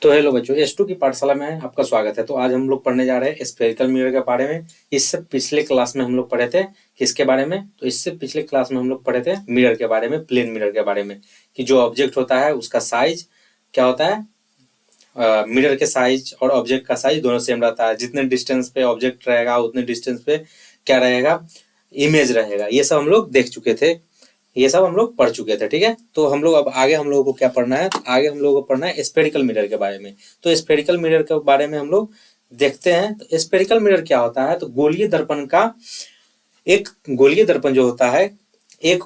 तो हेलो बच्चों, S2 की पाठशाला में आपका स्वागत है। तो आज हम लोग पढ़ने जा रहे हैं स्फेरिकल मिरर के बारे में। इससे पिछले क्लास में हम लोग पढ़े थे किसके बारे में? तो इससे पिछले क्लास में हम लोग पढ़े थे मिरर के बारे में, प्लेन मिरर के बारे में, कि जो ऑब्जेक्ट होता है उसका साइज क्या होता है। मिरर के साइज और ऑब्जेक्ट का साइज दोनों सेम रहता है। जितने डिस्टेंस पे ऑब्जेक्ट रहेगा उतने डिस्टेंस पे क्या रहेगा, इमेज रहेगा। ये सब हम लोग देख चुके थे, ये सब हम लोग पढ़ चुके थे। ठीक है, तो हम लोग अब आगे हम लोगों को क्या पढ़ना है? आगे हम लोगों को पढ़ना है स्फेरिकल मिरर के बारे में। तो स्फेरिकल मिरर के बारे में हम लोग देखते हैं। तो स्फेरिकल मिरर क्या होता है? तो गोलीय दर्पण का एक गोलीय दर्पण जो होता है, एक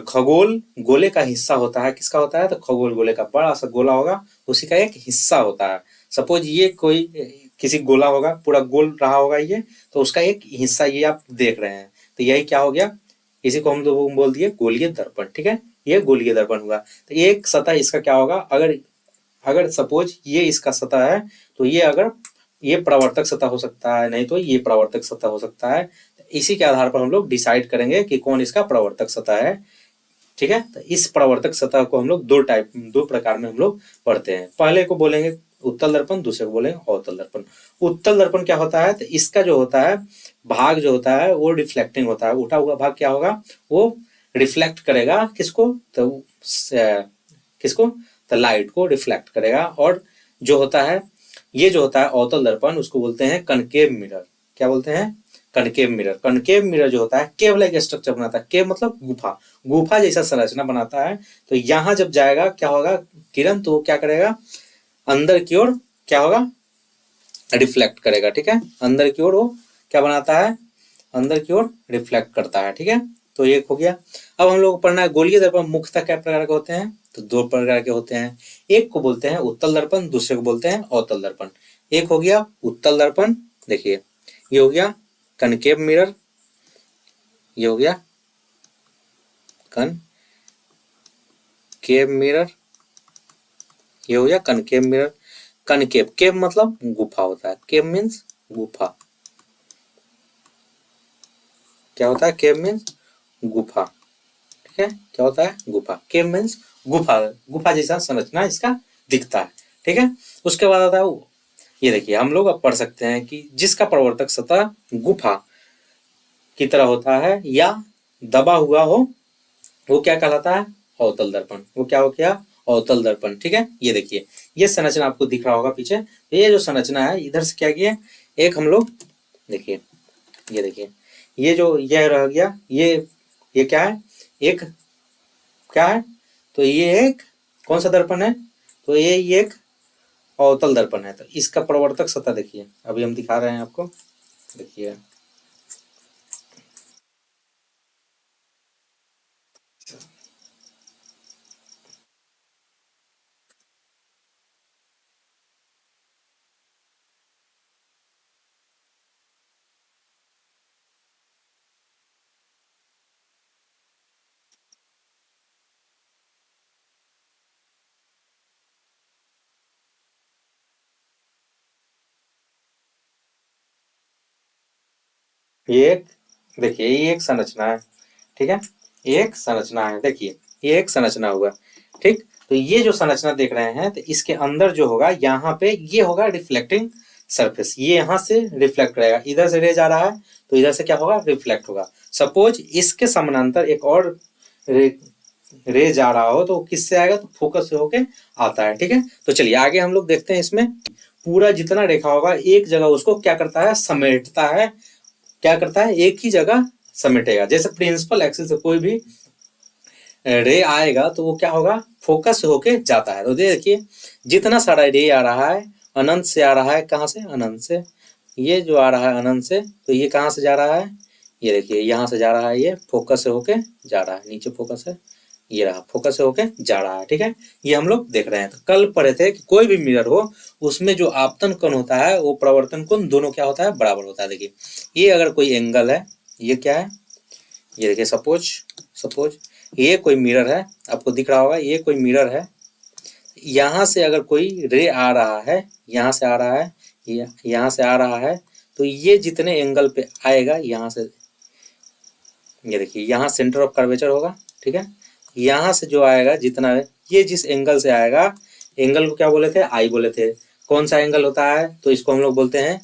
खगोल गोले का हिस्सा होता है। किसका होता है? तो खगोल गोले का बड़ा सा गोला होगा, उसी का एक हिस्सा होता है। सपोज ये कोई किसी गोला होगा, पूरा गोल रहा होगा ये, तो उसका एक हिस्सा ये आप देख रहे हैं। तो यही क्या हो गया, इसी को हम लोग बोल दिए गोलीय दर्पण। ठीक है, ये गोलीय दर्पण हुआ। तो एक सतह इसका क्या होगा, अगर अगर सपोज ये इसका सतह है, तो ये अगर ये प्रवर्तक सतह हो सकता है, नहीं तो ये प्रवर्तक सतह हो सकता है। इसी के आधार पर हम लोग डिसाइड करेंगे कि कौन इसका प्रवर्तक सतह है। ठीक है, तो इस प्रवर्तक सतह को हम लोग दो प्रकार में हम लोग पढ़ते हैं। पहले को बोलेंगे उत्तल दर्पण, दूसरे को बोलेंगे अवतल दर्पण। उत्तल दर्पण क्या होता है? तो इसका जो होता है भाग जो होता है वो रिफ्लेक्टिंग होता है। उठा हुआ भाग क्या होगा, वो रिफ्लेक्ट करेगा किसको? तो किसको? तो लाइट को रिफ्लेक्ट करेगा। और जो होता है, ये जो होता है अवतल दर्पण, उसको बोलते हैं कनकेव मिरर। क्या बोलते हैं? Concave mirror. कनकेव मिरर जो होता है केव लाइक स्ट्रक्चर बनाता है। केव मतलब गुफा, गुफा जैसा संरचना बनाता है। तो यहाँ जब जाएगा क्या होगा, किरण, तो वो क्या करेगा, अंदर की ओर क्या होगा, रिफ्लेक्ट करेगा। ठीक है, अंदर की ओर वो क्या बनाता है, अंदर की ओर रिफ्लेक्ट करता है। ठीक है, तो एक हो गया। अब हम लोग को पढ़ना है गोलीय दर्पण मुख्यतः क्या प्रकार के होते हैं? तो दो प्रकार के होते हैं। एक को बोलते हैं उत्तल दर्पण, दूसरे को बोलते हैं अवतल दर्पण। एक हो गया उत्तल दर्पण, देखिए ये हो गया कनकेव मिरर, ये हो गया कनकेव मिरर, ये हो गया कनकेव मिरर। कनकेव, केव मतलब गुफा होता है। केव मीन्स गुफा। क्या होता है? केव मीन्स गुफा। ठीक है, क्या होता है? गुफा। केव मीन्स गुफा, गुफा जैसा संरचना इसका दिखता है। ठीक है, उसके बाद आता है ये देखिए, हम लोग अब पढ़ सकते हैं कि जिसका प्रवर्तक सतह गुफा की तरह होता है या दबा हुआ हो, वो क्या कहलाता है? अवतल दर्पण। वो क्या हो गया? अवतल दर्पण। ठीक है, ये देखिए ये संरचना आपको दिख रहा होगा पीछे। ये जो संरचना है, इधर से क्या किए, एक हम लोग देखिए, ये देखिए ये जो यह रह गया, ये क्या है, एक क्या है, तो ये एक कौन सा दर्पण है? तो ये एक अवतल दर्पण है। तो इसका प्रवर्तक सतह देखिए, अभी हम दिखा रहे हैं आपको, देखिए ये एक, देखिए ये एक संरचना है। ठीक है, एक संरचना है, देखिए ये एक संरचना हुआ। ठीक, तो ये जो संरचना देख रहे हैं, तो इसके अंदर जो होगा, यहाँ पे ये होगा रिफ्लेक्टिंग सरफेस। ये यहाँ से रिफ्लेक्ट करेगा, इधर से रे जा रहा है तो इधर से क्या होगा, रिफ्लेक्ट होगा। सपोज इसके समानांतर एक और रे जा रहा हो तो किससे आएगा, तो फोकस से होके आता है। ठीक है, तो चलिए आगे हम लोग देखते हैं। इसमें पूरा जितना रेखा होगा एक जगह उसको क्या करता है, समेटता है। क्या करता है, एक ही जगह समेटेगा। जैसे प्रिंसिपल एक्सिस से कोई भी रे आएगा तो वो क्या होगा, फोकस होके जाता है। तो देखिए जितना सारा रे आ रहा है, अनंत से आ रहा है। कहाँ से? अनंत से। ये जो आ रहा है अनंत से, तो ये कहाँ से जा रहा है, ये देखिए यहाँ से जा रहा है, ये फोकस से होके जा रहा है। नीचे फोकस है, ये रहा, फोकस से होके जा रहा है। ठीक है, ये हम लोग देख रहे हैं। तो कल पढ़े थे कि कोई भी मिरर हो, उसमें जो आपतन कोण होता है वो प्रवर्तन कोण दोनों क्या होता है, बराबर होता है। देखिए ये अगर कोई एंगल है, ये क्या है, ये देखिए सपोज सपोज ये कोई मिरर है, आपको दिख रहा होगा ये कोई मिरर है। यहाँ से अगर कोई रे आ रहा है, यहाँ से आ रहा है, यहाँ से आ रहा है, तो ये जितने एंगल पे आएगा, यहाँ से ये देखिए यहाँ सेंटर ऑफ कर्वेचर होगा। ठीक है, यहाँ से जो आएगा जितना, ये जिस एंगल से आएगा, एंगल को क्या बोले थे, आई बोले थे। कौन सा एंगल होता है, तो इसको हम लोग बोलते हैं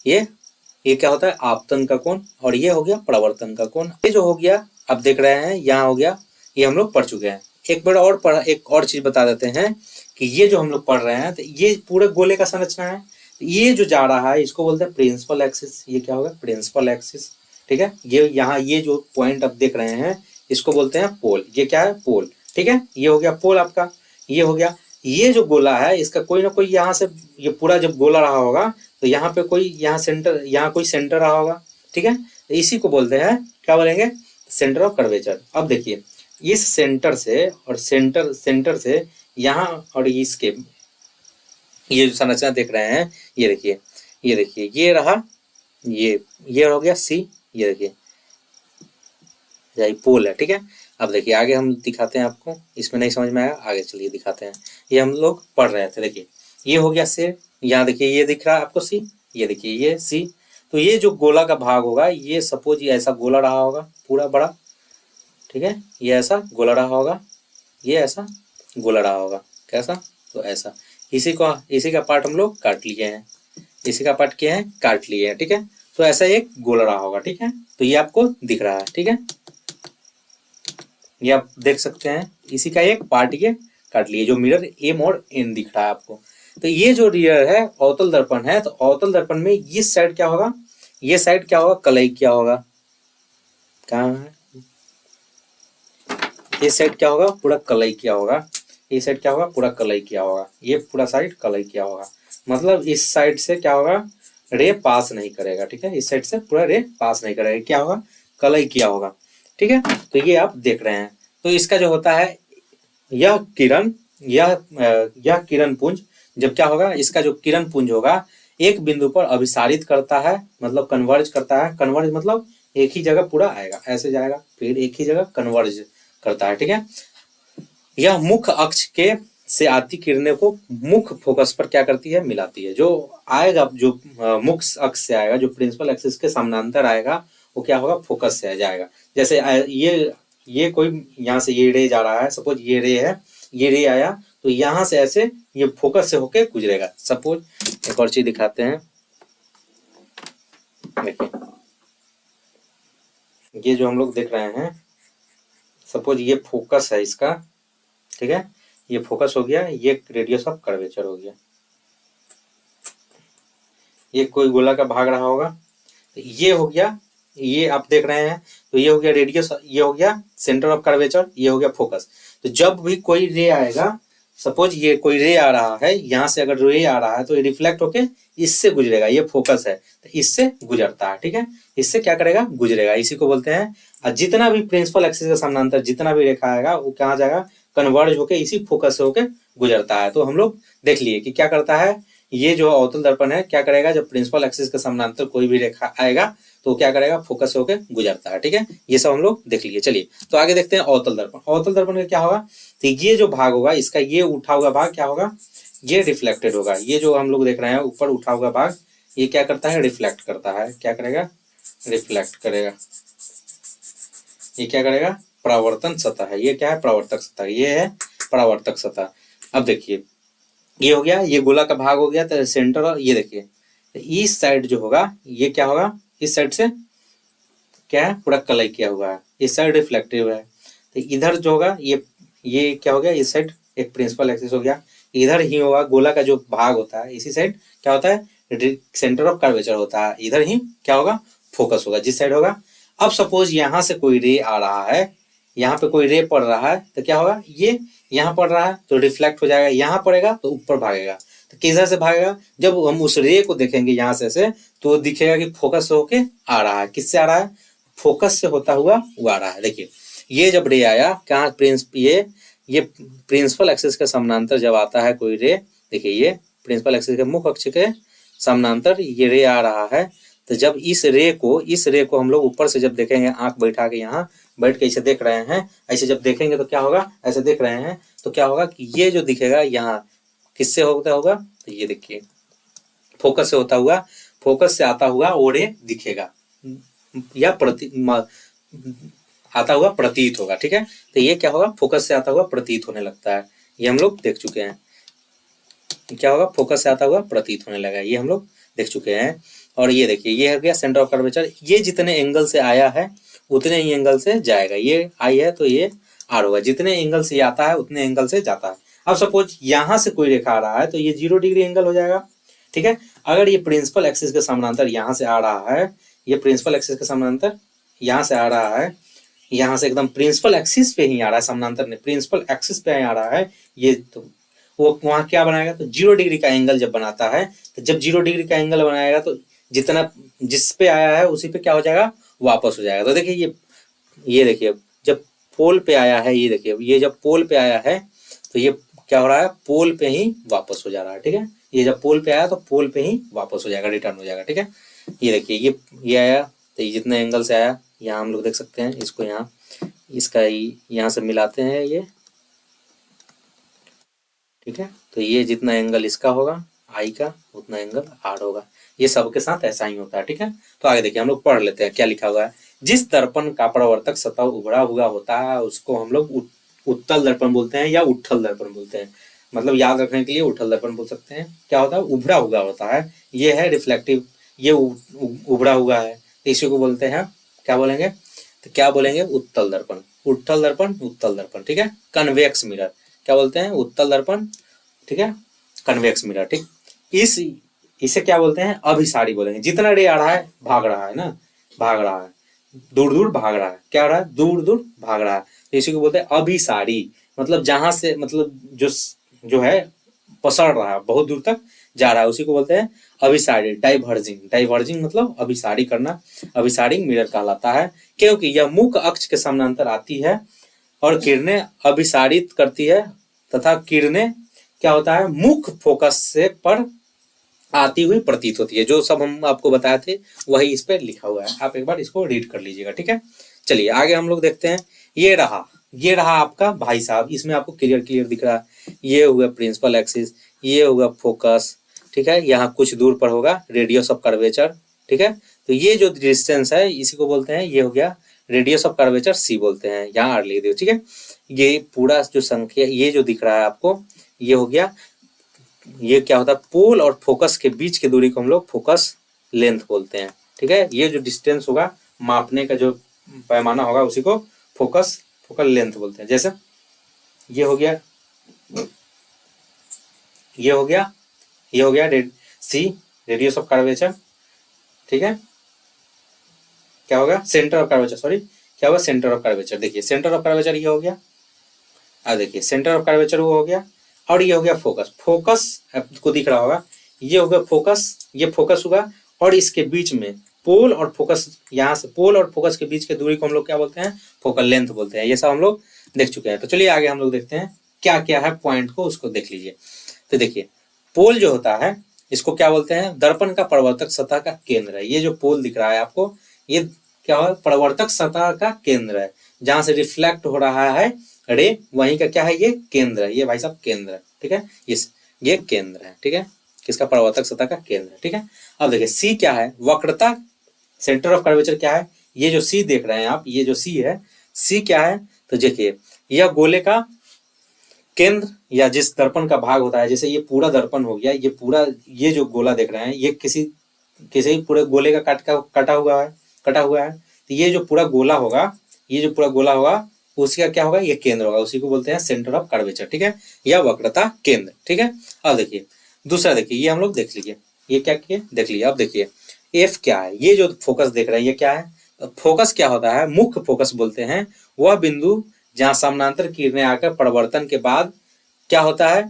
ये क्या होता है, आपतन का कोण, और ये हो गया परावर्तन का कोण। ये जो हो गया अब देख रहे हैं यहाँ हो गया, ये हम लोग पढ़ चुके हैं। एक बार और एक और चीज बता देते हैं कि ये जो हम लोग पढ़ रहे हैं तो ये पूरे गोले का संरचना है। ये जो जा रहा है इसको बोलते हैं प्रिंसिपल एक्सिस। ये क्या होगा, प्रिंसिपल एक्सिस, ठीक है। ये यहाँ ये जो पॉइंट आप देख रहे हैं इसको बोलते हैं पोल। ये क्या है, पोल, ठीक है। ये हो गया पोल आपका। ये हो गया, ये जो गोला है इसका कोई ना कोई यहाँ से, ये पूरा जब गोला रहा होगा तो यहाँ पे कोई यहाँ सेंटर, यहाँ कोई सेंटर रहा होगा, ठीक है। तो इसी को बोलते हैं, क्या बोलेंगे, सेंटर ऑफ कर्वेचर। अब देखिए इस सेंटर से और सेंटर से यहाँ और इसके ये जो संरचना देख रहे हैं, ये देखिए, ये देखिए, ये रहा, ये हो गया सी, ये देखिए यही पोल है, ठीक है। अब देखिए आगे हम दिखाते हैं आपको, इसमें नहीं समझ में आया आगे चलिए दिखाते हैं। ये हम लोग पढ़ रहे थे, देखिए ये हो गया से, यहाँ देखिए ये दिख रहा है आपको सी, ये देखिए ये सी। तो ये जो गोला का भाग होगा, ये सपोज ये ऐसा गोला रहा होगा पूरा बड़ा, ठीक है। ये ऐसा गोला रहा होगा, ये ऐसा गोला रहा होगा, कैसा, तो ऐसा। इसी का पार्ट हम लोग काट लिए हैं, इसी का पार्ट किया है, काट लिए हैं, ठीक है। तो ऐसा एक गोला रहा होगा, ठीक है। तो ये आपको दिख रहा है, ठीक है, ये आप देख सकते हैं। इसी का एक पार्ट ये काट लिए, जो मिरर एम और एन दिख रहा है आपको। तो ये जो रियर है अवतल दर्पण है, तो अवतल दर्पण में इस साइड क्या होगा, ये साइड क्या होगा, कलई क्या होगा, कहाँ है, ये साइड क्या होगा, पूरा कलई किया होगा। ये साइड क्या होगा, पूरा कलई किया होगा। ये पूरा साइड कलई किया होगा, मतलब इस साइड से क्या होगा, रे पास नहीं करेगा, ठीक है। इस साइड से पूरा रे पास नहीं करेगा, क्या होगा, कलई किया होगा, ठीक है। तो ये आप देख रहे हैं। तो इसका जो होता है यह किरण, यह किरण पुंज जब क्या होगा, इसका जो किरण पुंज होगा एक बिंदु पर अभिसारित करता है, मतलब कन्वर्ज करता है। कन्वर्ज मतलब एक ही जगह पूरा आएगा, ऐसे जाएगा, फिर एक ही जगह कन्वर्ज करता है, ठीक है। यह मुख्य अक्ष के से आती किरणें को मुख्य फोकस पर क्या करती है, मिलाती है। जो आएगा, जो मुख्य अक्ष से आएगा, जो प्रिंसिपल एक्सिस के समानांतर आएगा, वो क्या होगा, फोकस से जाएगा। जैसे ये कोई यहाँ से ये रे जा रहा है, सपोज ये रे है, ये रे आया तो यहाँ से ऐसे ये फोकस से होके गुजरेगा। सपोज एक और चीज दिखाते हैं, देखिए ये जो हम लोग देख रहे हैं, सपोज ये फोकस है इसका, ठीक है, ये फोकस हो गया, ये रेडियस ऑफ कर्वेचर हो गया। ये कोई गोला का भाग रहा होगा, तो ये हो गया, ये आप देख रहे हैं, तो ये हो गया रेडियस, ये हो गया सेंटर ऑफ कर्वेचर, ये हो गया फोकस। तो जब भी कोई रे आएगा, सपोज ये कोई रे आ रहा है, यहाँ से अगर रे आ रहा है तो ये रिफ्लेक्ट होके इससे गुजरेगा, ये फोकस है तो इससे गुजरता है, ठीक है। इससे क्या करेगा, गुजरेगा, इसी को बोलते हैं। और जितना भी प्रिंसिपल एक्सिस के समानांतर जितना भी रेखा आएगा वो कहाँ जाएगा, कन्वर्ज होके इसी फोकस से होके गुजरता है। तो हम लोग देख लिए कि क्या करता है, ये जो अवतल दर्पण है क्या करेगा, जब प्रिंसिपल एक्सिस के समानांतर कोई भी रेखा आएगा तो क्या करेगा, फोकस होके गुजरता है, ठीक है। ये सब हम लोग देख लिए। चलिए तो आगे देखते हैं अवतल दर्पण। अवतल दर्पण का क्या होगा, तो ये जो भाग होगा इसका, ये उठा हुआ भाग क्या होगा, ये रिफ्लेक्टेड होगा। ये जो हम लोग देख रहे हैं ऊपर उठा हुआ भाग, ये क्या करता है, रिफ्लेक्ट करता है। क्या करेगा, रिफ्लेक्ट करेगा। ये क्या करेगा, परावर्तन सतह है। ये क्या है, परावर्तक सतह, ये है परावर्तक सतह। अब देखिए ये हो गया, ये गोला का भाग हो गया, तो सेंटर, और ये देखिए तो इस साइड जो होगा ये क्या होगा, इस साइड से क्या है, पूरा कलई किया हुआ है, इस साइड रिफ्लेक्टिव है। तो इधर जो होगा ये क्या हो गया, इस साइड एक प्रिंसिपल एक्सिस हो गया, इधर ही होगा गोला का जो भाग होता है, इसी साइड क्या होता है, सेंटर ऑफ कर्वेचर होता है, इधर ही क्या होगा, फोकस होगा, जिस साइड होगा। अब सपोज यहाँ से कोई रे आ रहा है, यहाँ पे कोई रे पड़ रहा है, तो क्या होगा, ये यहाँ पड़ रहा है तो रिफ्लेक्ट हो जाएगा, यहाँ पड़ेगा तो ऊपर भागेगा। तो किधर से भागेगा, जब हम उस रे को देखेंगे यहाँ से तो दिखेगा कि फोकस होके आ रहा है। किससे आ रहा है, फोकस से होता हुआ वो आ रहा है। देखिए ये जब रे आया, क्या ये प्रिंसिपल एक्सिस के समानांतर जब आता है कोई रे, देखिए ये प्रिंसिपल एक्सिस के मुख्य अक्ष के समानांतर ये रे आ रहा है। तो जब इस रे को हम लोग ऊपर से जब देखेंगे, आंख बैठा के यहाँ बैठ के ऐसे देख रहे हैं, ऐसे जब देखेंगे तो क्या होगा, ऐसे देख रहे हैं तो क्या होगा कि ये जो दिखेगा यहाँ किससे होता होगा, तो ये देखिए फोकस से होता हुआ, फोकस से आता हुआ वो रे दिखेगा या आता हुआ प्रतीत होगा, ठीक है। तो ये क्या होगा, फोकस से आता हुआ प्रतीत होने लगता है। ये हम लोग देख चुके हैं। क्या होगा, फोकस से आता हुआ प्रतीत होने लगा, ये हम लोग देख चुके हैं। और ये देखिए, ये हो गया सेंटर ऑफ कर्वेचर, ये जितने एंगल से आया है उतने ही एंगल से जाएगा, ये आई है तो ये आर होगा, जितने एंगल से आता है उतने एंगल से जाता है। अब सपोज यहाँ से कोई रेखा आ रहा है तो ये 0 डिग्री एंगल हो जाएगा, ठीक है। अगर ये प्रिंसिपल एक्सिस के समानांतर यहाँ से आ रहा है, ये प्रिंसिपल एक्सिस के समानांतर यहाँ से आ रहा है, यहाँ से एकदम प्रिंसिपल एक्सिस पे ही आ रहा है, समानांतर नहीं, प्रिंसिपल एक्सिस पे आ रहा है, ये तो वो वहाँ क्या बनाएगा, तो 0 डिग्री का एंगल जब बनाता है, तो जब 0 डिग्री का एंगल बनाएगा तो जितना जिस पे आया है उसी पे क्या हो जाएगा, वापस हो जाएगा। तो देखिए ये देखिए, जब पोल पे आया है, ये देखिए ये जब पोल पे आया है तो ये क्या हो रहा है, पोल पे ही वापस हो जा रहा है, ठीक है। ये जब पोल पे आया तो पोल पे ही वापस हो जाएगा, रिटर्न हो जाएगा, ठीक है। ये देखिए ये आया तो ये जितने एंगल से आया, यहाँ हम लोग देख सकते हैं, इसको यहाँ इसका यहाँ से मिलाते हैं ये, ठीक है। तो ये जितना एंगल इसका होगा आई का, उतना एंगल आर होगा। ये सबके साथ ऐसा ही होता है, ठीक है। तो आगे देखिए, हम लोग पढ़ लेते हैं क्या लिखा हुआ है। जिस दर्पण का परावर्तक सतह उभड़ा हुआ होता है उसको हम लोग उत्तल दर्पण बोलते हैं या उठल दर्पण बोलते हैं। मतलब याद रखने के लिए उठल दर्पण बोल सकते हैं। क्या होता है, उभड़ा हुआ होता है, ये है रिफ्लेक्टिव, ये उभड़ा हुआ है, इसी को बोलते हैं, क्या बोलेंगे, तो क्या बोलेंगे, उत्तल दर्पण, उठल दर्पण, उत्तल दर्पण, ठीक है। कन्वेक्स मिरर क्या बोलते हैं, उत्तल दर्पण, ठीक है, कन्वेक्स मिरर, ठीक। इसे क्या बोलते हैं, अभिसारी बोलेंगे। जितना रे आ रहा है भाग रहा है ना, भाग रहा है, दूर दूर भाग रहा है, क्या हो रहा है, दूर दूर भाग रहा है, तो इसी को बोलते हैं अभिसारी। मतलब जहां से, मतलब जो है पसर रहा है, बहुत दूर तक जा रहा है, उसी को बोलते हैं अभिसारी। डाइवर्जिंग, डाइवर्जिंग मतलब अभिसारी करना, अभिसारी मिरर कहलाता है, क्योंकि यह मुख्य अक्ष के समानांतर आती है और किरणें अभिसारित करती है, तथा किरणें क्या होता है, मुख्य फोकस से पर आती हुई प्रतीत होती है। जो सब हम आपको बताए थे वही इस पे लिखा हुआ है, आप एक बार इसको रीड कर लीजिएगा, ठीक है। चलिए आगे हम लोग देखते हैं। ये रहा आपका भाई साहब, इसमें आपको क्लियर दिख रहा है, ये हुआ प्रिंसिपल एक्सिस, ये हुआ फोकस, ठीक है। यहाँ कुछ दूर पर होगा रेडियस ऑफ कर्वेचर, ठीक है। तो ये जो डिस्टेंस है इसी को बोलते हैं, ये हो गया रेडियस ऑफ कर्वेचर सी बोलते हैं, यहाँ आर लिख दो, ठीक है। ये पूरा जो संख्या ये जो दिख रहा है आपको, ये हो गया, ये क्या होता है, पोल और फोकस के बीच की दूरी को हम लोग फोकस लेंथ बोलते हैं, ठीक है। ये जो डिस्टेंस होगा, मापने का जो पैमाना होगा उसी को फोकल लेंथ बोलते हैं। जैसे ये हो गया, ये हो गया, ये हो गया सी, रेडियस ऑफ कर्वेचर, ठीक है। क्या होगा, सेंटर ऑफ कर्वेचर, सॉरी क्या होगा, सेंटर ऑफ कर्वेचर। देखिए सेंटर ऑफ कर्वेचर ये हो गया, देखिए सेंटर ऑफ कर्वेचर वो हो गया, और ये हो गया फोकस। फोकस आपको दिख रहा होगा, ये हो गया फोकस, ये फोकस हुआ, और इसके बीच में पोल और फोकस, यहाँ से पोल और फोकस के बीच की दूरी को हम लोग क्या बोलते हैं, फोकल लेंथ बोलते हैं। ये सब हम लोग देख चुके हैं। तो चलिए आगे हम लोग देखते हैं क्या क्या है पॉइंट को, उसको देख लीजिए। तो देखिए पोल जो होता है इसको क्या बोलते हैं, दर्पण का परावर्तक सतह का केंद्र है। ये जो पोल दिख रहा है आपको, ये क्या है, परावर्तक सतह का केंद्र है, जहां से रिफ्लेक्ट हो रहा है रे, वहीं का क्या है, ये केंद्र है, ये भाई साहब केंद्र है, ठीक है। ये केंद्र है, ठीक है, किसका, परावर्तक सतह का केंद्र है, ठीक है। अब देखिए सी क्या है, वक्रता, सेंटर ऑफ कर्वेचर क्या है, ये जो सी देख रहे हैं आप, ये जो सी है, सी क्या है, तो देखिए यह गोले का केंद्र या जिस दर्पण का भाग होता है, जैसे ये पूरा दर्पण हो गया, ये पूरा, ये जो गोला देख रहे हैं, ये किसी पूरे गोले का कटा हुआ है। तो ये जो पूरा गोला होगा, ये जो पूरा गोला होगा उसका क्या होगा, ये केंद्र होगा, उसी को बोलते हैं सेंटर ऑफ कर्वेचर, ठीक है, या वक्रता केंद्र, ठीक है। अब देखिए दूसरा, देखिए ये हम लोग देख लीजिए, ये क्या किए देख लीजिए। अब देखिए एफ क्या है, ये जो फोकस देख रहे हैं ये क्या है, फोकस क्या होता है, मुख्य फोकस बोलते हैं वह बिंदु जहां समानांतर किरणें आकर परिवर्तन के बाद क्या होता है,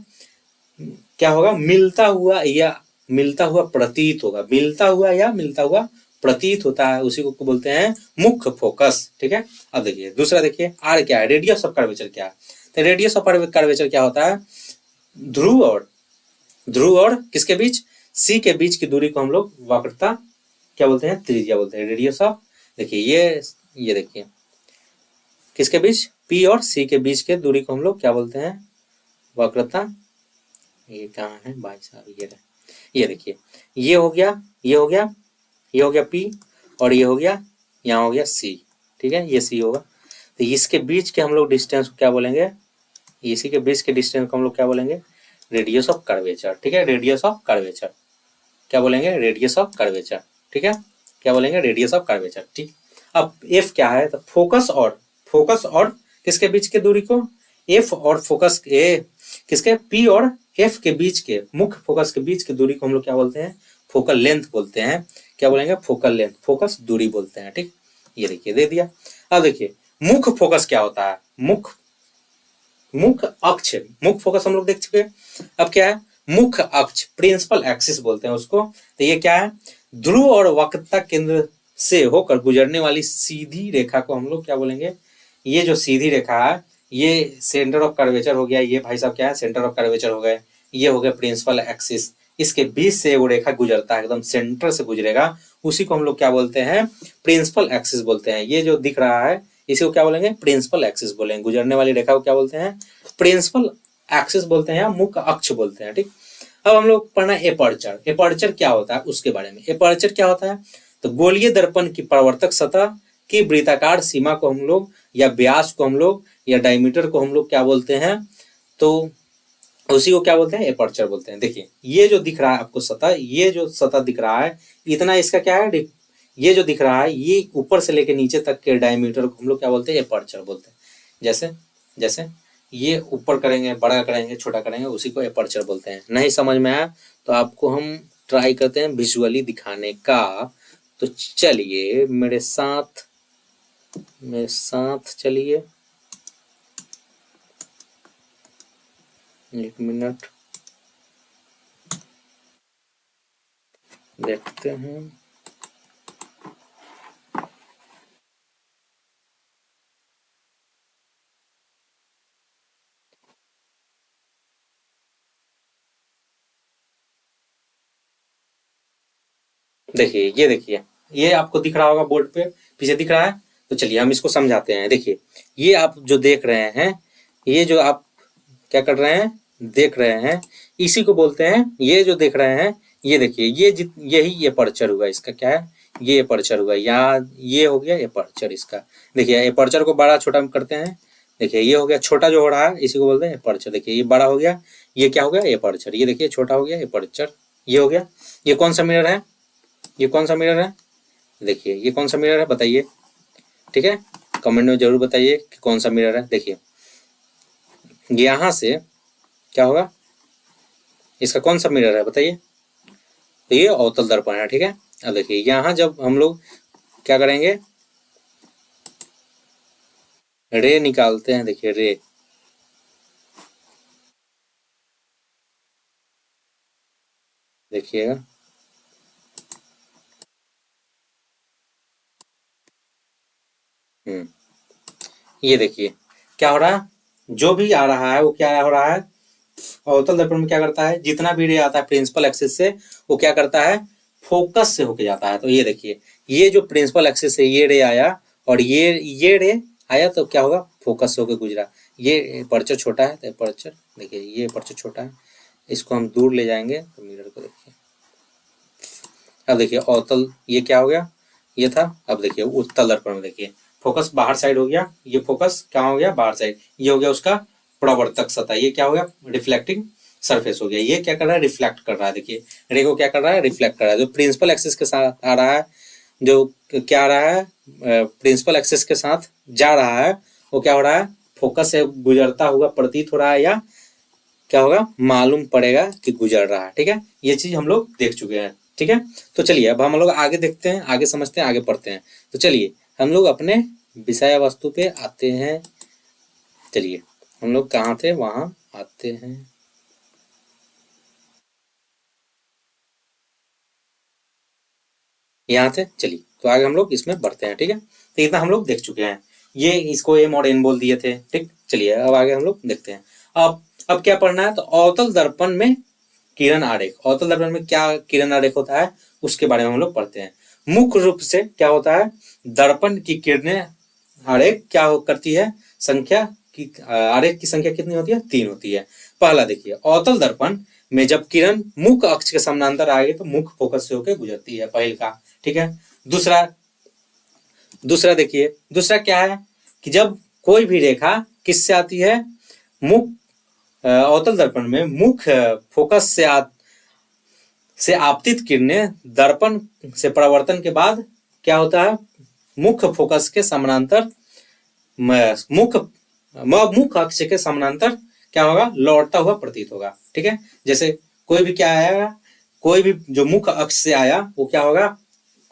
क्या होगा, मिलता हुआ प्रतीत होगा, मिलता हुआ प्रतीत होता है, उसी को बोलते हैं मुख्य फोकस, ठीक है। अब देखिए दूसरा, देखिए आर क्या है, रेडियस ऑफ कर्वेचर क्या है, तो रेडियस ऑफ कर्वेचर क्या होता है, ध्रुव और किसके बीच, सी के बीच की दूरी को हम लोग वक्रता क्या बोलते हैं, त्रिज्या बोलते हैं, रेडियस ऑफ। देखिए ये देखिए किसके बीच, पी और सी के बीच के दूरी को हम लोग क्या बोलते हैं, वक्रता। ये कहाँ है भाई साहब, ये देखिए, ये हो गया पी, और ये हो गया, यहाँ हो गया सी, ठीक है, ये सी होगा। तो इसके बीच के हम लोग डिस्टेंस को क्या बोलेंगे, इसी के बीच के डिस्टेंस को हम लोग क्या बोलेंगे, रेडियस ऑफ कर्वेचर, ठीक है, रेडियस ऑफ कर्वेचर क्या बोलेंगे, रेडियस ऑफ कर्वेचर, ठीक है, क्या बोलेंगे, रेडियस ऑफ कर्वेचर, ठीक। अब एफ क्या है, तो फोकस और किसके बीच की दूरी को, एफ और फोकस ए किसके, पी और एफ के बीच के, मुख्य फोकस के बीच की दूरी को हम लोग क्या बोलते हैं, फोकल लेंथ बोलते हैं, क्या बोलेंगे, फोकल लेंथ, फोकस दूरी बोलते हैं, ठीक। ये देखिए दे दिया। अब देखिए मुख्य फोकस क्या होता है, मुख्य अक्ष, मुख्य फोकस हम लोग देख चुके हैं। अब क्या है, मुख्य अक्ष, प्रिंसिपल एक्सिस बोलते हैं उसको। तो ये क्या है, ध्रुव और वक्रता केंद्र से होकर गुजरने वाली सीधी रेखा को हम लोग क्या बोलेंगे, ये जो सीधी रेखा है ये सेंटर ऑफ कर्वेचर हो गया, ये भाई साहब क्या है, सेंटर ऑफ कर्वेचर हो गए, ये हो गया प्रिंसिपल एक्सिस, इसके बीच से वो रेखा गुजरता है, एकदम सेंटर से गुजरेगा, उसी को हम लोग क्या बोलते हैं, प्रिंसिपल एक्सिस बोलते हैं। ये जो दिख रहा है इसी को क्या बोलेंगे, प्रिंसिपल एक्सिस बोलेंगे, गुजरने वाली रेखा को क्या बोलते हैं, प्रिंसिपल एक्सिस बोलते हैं या मुख्य अक्ष बोलते हैं, ठीक। अब हम लोग पढ़ना एपर्चर, एपर्चर क्या होता है उसके बारे में। एपर्चर क्या होता है, तो गोलीय दर्पण की परावर्तक सतह की वृत्ताकार सीमा को हम लोग, या व्यास को हम लोग, या डायमीटर को हम लोग क्या बोलते हैं, तो उसी को क्या बोलते हैं, एपर्चर बोलते हैं। देखिए ये जो दिख रहा है आपको सतह, ये जो सतह दिख रहा है इतना, इसका क्या है, ये जो दिख रहा है ये ऊपर से लेके नीचे तक के डायमीटर को हम लोग क्या बोलते हैं, एपर्चर बोलते हैं। जैसे जैसे ये ऊपर करेंगे, बड़ा करेंगे, छोटा करेंगे, उसी को एपर्चर बोलते हैं। नहीं समझ में आया तो आपको हम ट्राई करते हैं विजुअली दिखाने का। तो चलिए मेरे साथ चलिए, एक मिनट देखते हैं। देखिए ये देखिए, ये आपको दिख रहा होगा बोर्ड पे, पीछे दिख रहा है। तो चलिए हम इसको समझाते हैं। देखिए ये आप जो देख रहे हैं, ये जो आप क्या कर रहे हैं, देख रहे हैं, इसी को बोलते हैं, ये जो देख रहे हैं ये देखिए, यही एपर्चर हुआ, इसका क्या है, ये एपर्चर हुआ, यहाँ ये हो गया एपर्चर इसका। देखिए एपर्चर को बड़ा छोटा करते हैं, देखिए ये हो गया, छोटा जो हो रहा है इसी को बोलते हैं एपर्चर। देखिए ये बड़ा हो गया, ये क्या हो गया, एपर्चर। ये देखिए छोटा हो गया, एपर्चर। ये हो गया। ये कौन सा मिरर है, ये कौन सा मिरर है, देखिए ये कौन सा मिरर है बताइए, ठीक है, कमेंट में जरूर बताइए कि कौन सा मिरर है। देखिए यहाँ से क्या होगा, इसका कौन सा मिरर है बताइए, तो ये अवतल दर्पण है, ठीक है। अब देखिए यहाँ जब हम लोग क्या करेंगे, रे निकालते हैं, देखिए रे, देखिएगा, ये देखिए क्या हो रहा है, जो भी आ रहा है वो क्या हो रहा है, अवतल दर्पण में क्या करता है, जितना भी रे आता है प्रिंसिपल एक्सिस से वो क्या करता है, फोकस से होके जाता है। तो ये देखिए ये जो प्रिंसिपल एक्सिस से ये रे आया और ये रे आया तो क्या होगा, फोकस से होके गुजरा। ये पर्चर छोटा है तो पर्चर, देखिए ये पर्चर छोटा है, इसको हम दूर ले जाएंगे तो मिरर को देखिए। अब देखिए अवतल, ये क्या हो गया, ये था। अब देखिए उत्तल दर्पण में देखिए फोकस बाहर साइड हो गया, ये फोकस कहाँ हो गया, बाहर साइड। ये हो गया उसका परावर्तक सतह, ये क्या हो गया, रिफ्लेक्टिंग सरफेस हो गया। ये क्या कर रहा है, रिफ्लेक्ट कर रहा है। देखिए रे को क्या कर रहा है, रिफ्लेक्ट कर रहा है। जो प्रिंसिपल एक्सिस के साथ आ रहा है, जो क्या आ रहा है, प्रिंसिपल एक्सिस के साथ जा रहा है, वो क्या हो रहा है, फोकस से गुजरता हुआ प्रतीत हो रहा है, या क्या होगा, मालूम पड़ेगा कि गुजर रहा है, ठीक है। ये चीज हम लोग देख चुके हैं, ठीक है। तो चलिए अब हम लोग आगे देखते हैं, आगे समझते हैं, आगे पढ़ते हैं। तो चलिए हम लोग अपने विषय वस्तु पे आते हैं। चलिए हम लोग कहाँ थे, वहां आते हैं। यहाँ थे, चलिए तो आगे हम लोग इसमें बढ़ते हैं, ठीक है। तो इतना हम लोग देख चुके हैं, ये इसको एम और एन बोल दिए थे, ठीक। चलिए अब आगे हम लोग देखते हैं। अब क्या पढ़ना है, तो अवतल दर्पण में किरण आरेख, अवतल दर्पण में क्या किरण आरेख होता है उसके बारे में हम लोग पढ़ते हैं। मुख्य रूप से क्या होता है, दर्पण की किरणें आरेख क्या करती है, संख्या की, आरेख की संख्या कितनी होती है, 3 होती है। पहला देखिए, अवतल दर्पण में जब किरण मुख्य अक्ष के समानांतर आएगी तो मुख्य फोकस से होकर गुजरती है, पहल का, ठीक है। दूसरा देखिए, दूसरा क्या है कि जब कोई भी रेखा किससे आती है, मुख्य अवतल दर्पण में मुख्य फोकस से आपतित किरणें दर्पण से परावर्तन के बाद क्या होता है, मुख्य फोकस के समानांतर मुख्य अक्ष के समानांतर क्या होगा, लौटता हुआ प्रतीत होगा। ठीक है, जैसे कोई भी क्या आया, कोई भी जो मुख्य अक्ष से आया वो क्या होगा,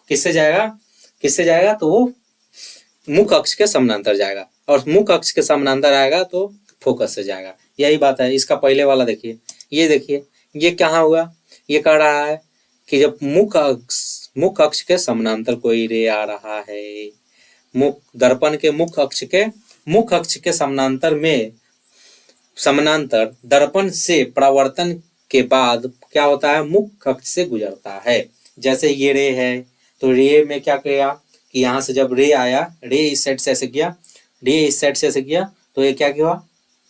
किससे जाएगा, तो वो मुख्य अक्ष के समानांतर जाएगा, और मुख्य अक्ष के समानांतर आएगा तो फोकस से जाएगा। यही बात है। इसका पहले वाला देखिए, ये देखिए ये कहाँ हुआ, ये कह रहा है कि जब मुख्य अक्ष के समानांतर कोई रे आ रहा है, दर्पण के मुख्य अक्ष के समानांतर दर्पण से परावर्तन के बाद क्या होता है, मुख्य अक्ष से गुजरता है। जैसे ये रे है, तो रे में क्या किया कि यहाँ से जब रे आया, रे इस साइड से ऐसे गया, तो ये क्या किया,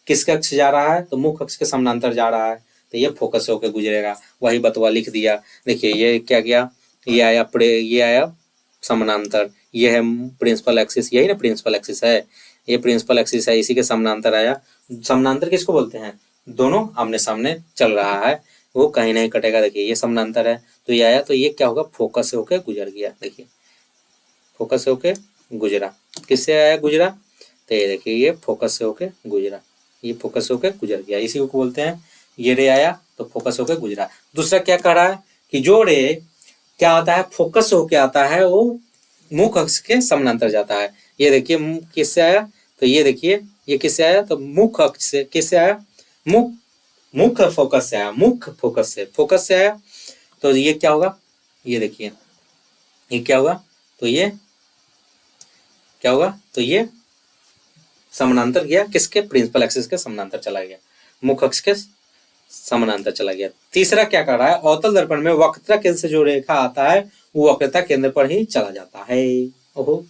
किसके अक्ष जा रहा है, तो मुख्य अक्ष के समानांतर जा रहा है, तो ये फोकस होकर गुजरेगा। वही बतवा लिख दिया। देखिए ये क्या किया, ये आया समानांतर, ये है प्रिंसिपल एक्सिस, यही ना प्रिंसिपल एक्सिस है, ये प्रिंसिपल एक्सिस है, इसी के समानांतर आया। समानांतर किसको बोलते हैं, दोनों आमने सामने चल रहा है, वो कहीं नहीं कटेगा। देखिए ये समानांतर है, तो ये आया, तो ये क्या होगा, फोकस से होकर गुजर गया। देखिए फोकस से होकर गुजरा, किससे आया, गुजरा, तो ये देखिए ये फोकस से होकर गुजरा, ये फोकस होकर गुजर गया, इसी को बोलते हैं ये रे आया तो फोकस होकर गुजरा। दूसरा क्या कह रहा है कि जो रे क्या आता है, फोकस होकर आता है, वो मुख्य अक्ष के समानांतर जाता है। ये देखिए किससे आया, तो ये देखिए ये किससे आया, तो मुख्य अक्ष से, किससे आया, मुख्य फोकस से आया, फोकस से आया, तो ये क्या होगा, ये देखिए ये क्या होगा, तो ये क्या होगा, तो ये समानांतर गया, किसके, प्रिंसिपल एक्सिस के समानांतर चला गया, मुख्य अक्ष के समानांतर चला गया। तीसरा क्या कर रहा है, अवतल दर्पण में वक्रता केंद्र से जो रेखा आता है वो वक्रता केंद्र पर ही चला जाता है। ओहो,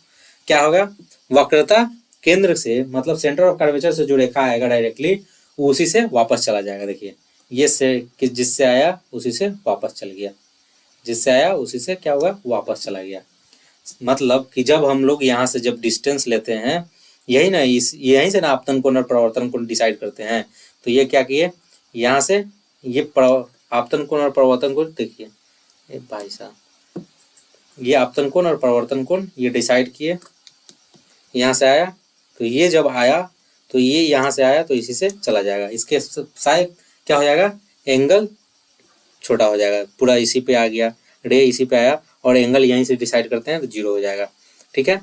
क्या होगा, वक्रता केंद्र से मतलब सेंटर ऑफ कर्वेचर से जो रेखा आएगा डायरेक्टली, उसी से वापस चला जाएगा। देखिए ये से जिससे आया उसी से वापस चल गया, जिससे आया उसी से क्या होगा, वापस चला गया। मतलब कि जब हम लोग यहाँ से जब डिस्टेंस लेते हैं, यही ना, यहीं से ना आपतन कोण और परावर्तन कोण डिसाइड करते हैं। तो ये क्या किए, यहाँ से ये आपतन कोण और परावर्तन कोण, देखिए ये भाई साहब, ये आपतन कोण और परावर्तन कोण ये डिसाइड किए, यहाँ से आया, तो ये जब आया तो ये यहाँ से आया तो इसी से चला जाएगा, इसके साइड क्या हो जाएगा, एंगल छोटा हो जाएगा, पूरा इसी पे आ गया, रे इसी पे आया और एंगल यहीं से डिसाइड करते हैं तो 0 हो जाएगा। ठीक है,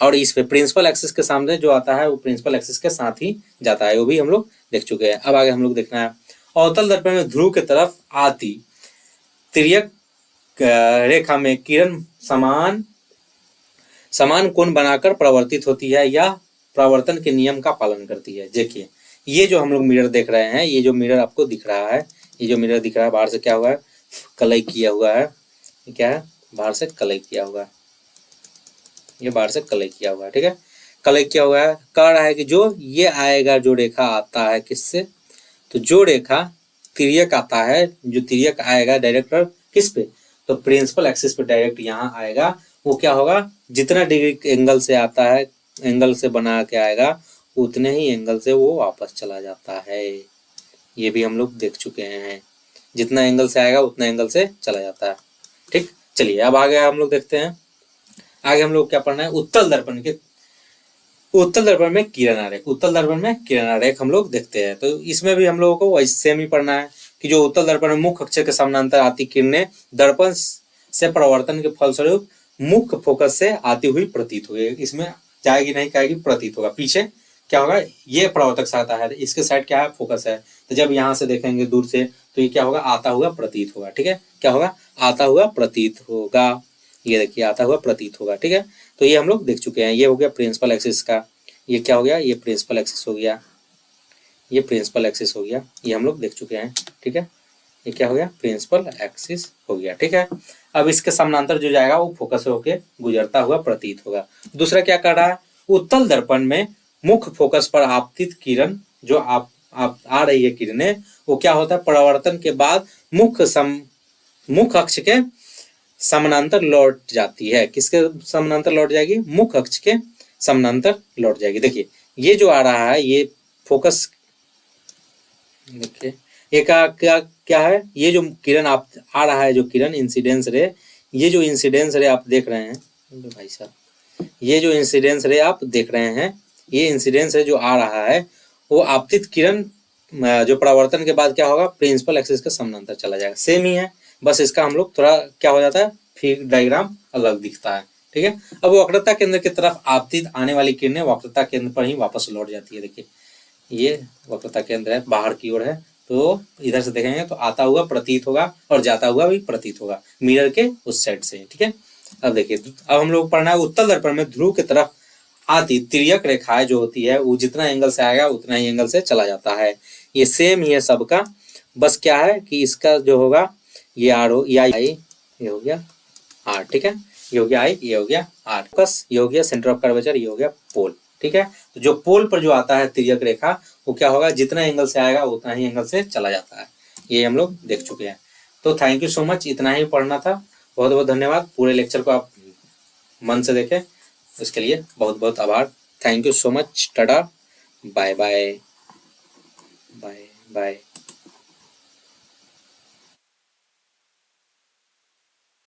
और इस पे प्रिंसिपल एक्सिस के सामने जो आता है वो प्रिंसिपल एक्सिस के साथ ही जाता है, वो भी हम लोग देख चुके हैं। अब आगे हम लोग देखना है, अवतल दर्पण में ध्रुव की तरफ आती तिर्यक रेखा में किरण समान कोण बनाकर परावर्तित होती है या परावर्तन के नियम का पालन करती है। देखिए ये जो हम लोग मिरर देख रहे हैं, ये जो मिरर आपको दिख रहा है, ये जो मिरर दिख रहा है बाहर से क्या हुआ है, कलई किया हुआ है, क्या है, बाहर से कलई किया हुआ है, ये बाहर से कलई किया हुआ है। ठीक है, कलई किया हुआ है, कह रहा है कि जो ये आएगा, जो रेखा आता है किससे, तो जो रेखा तिर्यक आता है, जो तिर्यक आएगा डायरेक्ट किस पे, तो प्रिंसिपल एक्सिस पे डायरेक्ट यहाँ आएगा, वो क्या होगा, जितना डिग्री एंगल से आता है, एंगल से बना के आएगा, उतने ही एंगल से वो वापस चला जाता है। ये भी हम लोग देख चुके हैं, जितना एंगल से आएगा उतना एंगल से चला जाता है। ठीक, चलिए अब आगे हम लोग देखते हैं, आगे हम लोग क्या पढ़ना है, उत्तल दर्पण में किरण आरेख, उत्तल दर्पण में किरण आरेख हम लोग देखते हैं। तो इसमें भी हम लोगों को वैसे सेम ही पढ़ना है कि जो उत्तल दर्पण में मुख्य अक्ष के समानांतर आती किरणें दर्पण से परावर्तन के फलस्वरूप मुख्य फोकस से आती हुई प्रतीत हुई, इसमें जाएगी नहीं कहेगी, प्रतीत होगा। पीछे क्या होगा, ये परावर्तक से आता है, इसके साइड क्या है, फोकस है, तो जब यहाँ से देखेंगे दूर से तो ये क्या होगा, आता हुआ प्रतीत होगा। ठीक है, क्या होगा, आता हुआ प्रतीत होगा, ये देखिए आता हुआ प्रतीत होगा। ठीक है, तो ये हम लोग देख चुके हैं, ये हो गया प्रिंसिपल एक्सिस का, ये क्या हो गया, ये प्रिंसिपल एक्सिस हो गया, ये प्रिंसिपल एक्सिस हो गया, ये हम लोग देख चुके हैं। ठीक है, ये क्या हो गया, प्रिंसिपल एक्सिस हो गया। ठीक है, अब इसके समानांतर जो जाएगा वो फोकस होके गुजरता हुआ प्रतीत होगा। दूसरा क्या कर रहा है, उत्तल दर्पण में मुख्य फोकस पर आपतित किरण जो आप आ रही है किरणें, वो क्या होता है, परावर्तन के बाद मुख्य अक्ष के समानांतर लौट जाती है। किसके समानांतर लौट जाएगी, मुख्य अक्ष के समानांतर लौट जाएगी। देखिए ये जो आ रहा है, ये फोकस देखिए ये का क्या क्या है, ये जो किरण आप आ रहा है, जो किरण इंसिडेंस रे, ये जो इंसिडेंस रे आप देख रहे हैं भाई साहब, ये जो इंसिडेंस रे आप देख रहे हैं, ये इंसिडेंस रे जो आ रहा है वो आपतित किरण जो परावर्तन के बाद क्या होगा, प्रिंसिपल एक्सिस के समानांतर चला जाएगा। सेम ही है, बस इसका हम लोग थोड़ा क्या हो जाता है, फिर डायग्राम अलग दिखता है। ठीक है, अब वक्रता केंद्र की तरफ आपतित आने वाली किरणें वक्रता केंद्र पर ही वापस लौट जाती है। देखिए ये वक्रता केंद्र है, बाहर की ओर है, तो इधर से देखेंगे तो आता हुआ प्रतीत होगा और जाता हुआ भी प्रतीत होगा मिरर के उस साइड से। ठीक है, अब देखिए, अब हम लोग पढ़ना है उत्तल दर्पण में ध्रुव की तरफ आती तिर्यक रेखाएं जो होती है वो जितना एंगल से आएगा उतना ही एंगल से चला जाता है। ये सेम ही है सबका, बस क्या है कि इसका जो होगा ये आर हो, ये हो गया आर। ठीक है, ये हो गया आई, ये हो गया आर, फोकस ये हो गया सेंटर ऑफ कर्वेचर, ये हो गया पोल। ठीक है, तो जो पोल पर जो आता है तिर्यक रेखा वो क्या होगा, जितना एंगल से आएगा उतना ही एंगल से चला जाता है। ये हम लोग देख चुके हैं। तो थैंक यू सो मच, इतना ही पढ़ना था। बहुत बहुत धन्यवाद, पूरे लेक्चर को आप मन से देखें, इसके लिए बहुत बहुत आभार। Thank you so much, tata, bye bye bye bye.